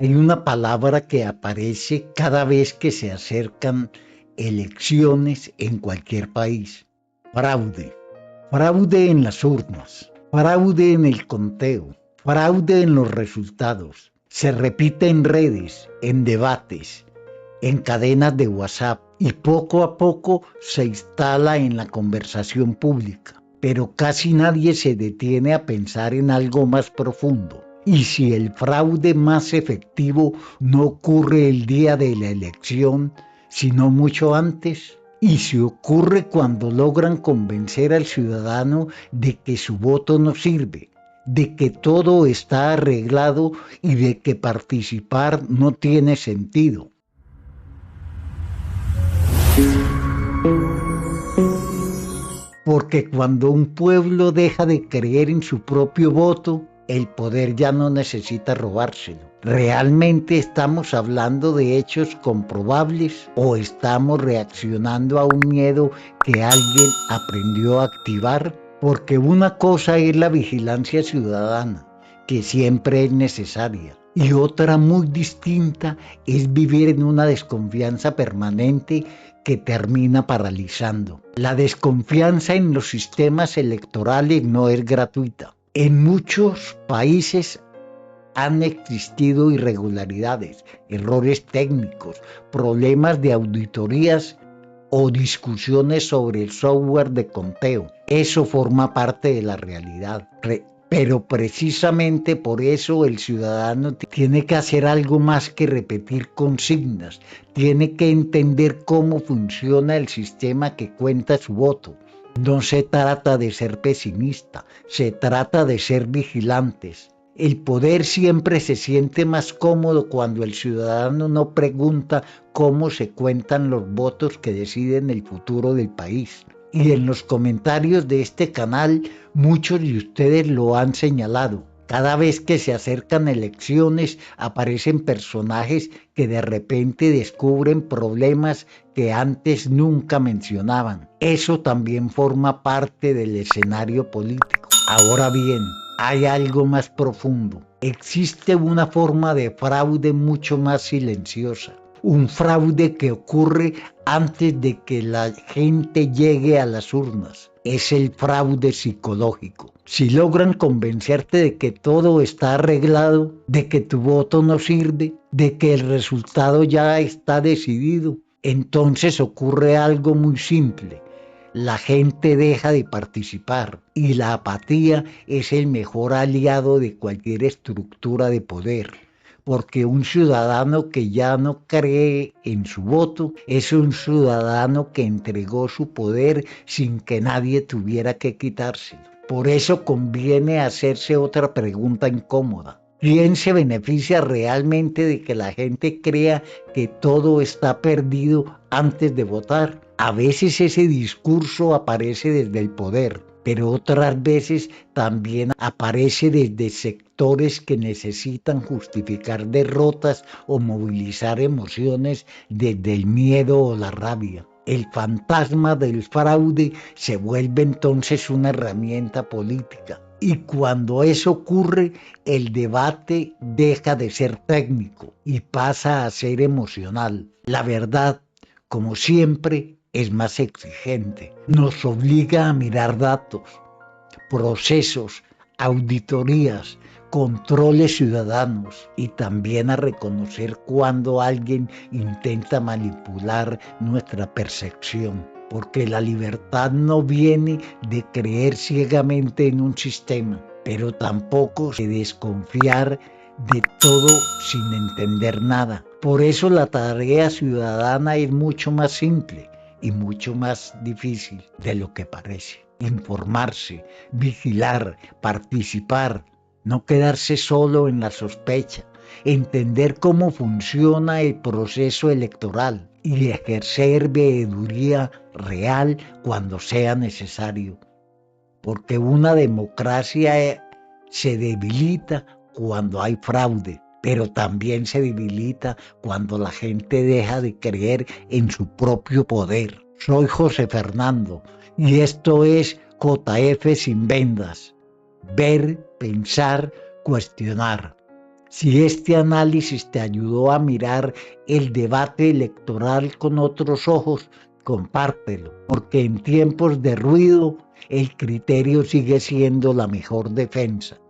Hay una palabra que aparece cada vez que se acercan elecciones en cualquier país. Fraude. Fraude en las urnas. Fraude en el conteo. Fraude en los resultados. Se repite en redes, en debates, en cadenas de WhatsApp y poco a poco se instala en la conversación pública. Pero casi nadie se detiene a pensar en algo más profundo. Y si el fraude más efectivo no ocurre el día de la elección, sino mucho antes, y si ocurre cuando logran convencer al ciudadano de que su voto no sirve, de que todo está arreglado y de que participar no tiene sentido. Porque cuando un pueblo deja de creer en su propio voto, el poder ya no necesita robárselo. ¿Realmente estamos hablando de hechos comprobables o estamos reaccionando a un miedo que alguien aprendió a activar? Porque una cosa es la vigilancia ciudadana, que siempre es necesaria, y otra muy distinta es vivir en una desconfianza permanente que termina paralizando. La desconfianza en los sistemas electorales no es gratuita. En muchos países han existido irregularidades, errores técnicos, problemas de auditorías o discusiones sobre el software de conteo. Eso forma parte de la realidad. Pero precisamente por eso el ciudadano tiene que hacer algo más que repetir consignas, tiene que entender cómo funciona el sistema que cuenta su voto. No se trata de ser pesimista, se trata de ser vigilantes. El poder siempre se siente más cómodo cuando el ciudadano no pregunta cómo se cuentan los votos que deciden el futuro del país. Y en los comentarios de este canal, muchos de ustedes lo han señalado. Cada vez que se acercan elecciones, aparecen personajes que de repente descubren problemas que antes nunca mencionaban. Eso también forma parte del escenario político. Ahora bien, hay algo más profundo. Existe una forma de fraude mucho más silenciosa. Un fraude que ocurre antes de que la gente llegue a las urnas. Es el fraude psicológico. Si logran convencerte de que todo está arreglado, de que tu voto no sirve, de que el resultado ya está decidido, entonces ocurre algo muy simple. La gente deja de participar y la apatía es el mejor aliado de cualquier estructura de poder. Porque un ciudadano que ya no cree en su voto es un ciudadano que entregó su poder sin que nadie tuviera que quitárselo. Por eso conviene hacerse otra pregunta incómoda. ¿Quién se beneficia realmente de que la gente crea que todo está perdido antes de votar? A veces ese discurso aparece desde el poder, pero otras veces también aparece desde sectores que necesitan justificar derrotas o movilizar emociones desde el miedo o la rabia. El fantasma del fraude se vuelve entonces una herramienta política. Y cuando eso ocurre, el debate deja de ser técnico y pasa a ser emocional. La verdad, como siempre, es más exigente. Nos obliga a mirar datos, procesos, auditorías, controles ciudadanos y también a reconocer cuando alguien intenta manipular nuestra percepción. Porque la libertad no viene de creer ciegamente en un sistema, pero tampoco de desconfiar de todo sin entender nada. Por eso la tarea ciudadana es mucho más simple y mucho más difícil de lo que parece. Informarse, vigilar, participar, no quedarse solo en la sospecha, entender cómo funciona el proceso electoral y ejercer veeduría real cuando sea necesario. Porque una democracia se debilita cuando hay fraude, pero también se debilita cuando la gente deja de creer en su propio poder. Soy José Fernando y esto es JF sin vendas. Ver, pensar, cuestionar. Si este análisis te ayudó a mirar el debate electoral con otros ojos, compártelo, porque en tiempos de ruido el criterio sigue siendo la mejor defensa.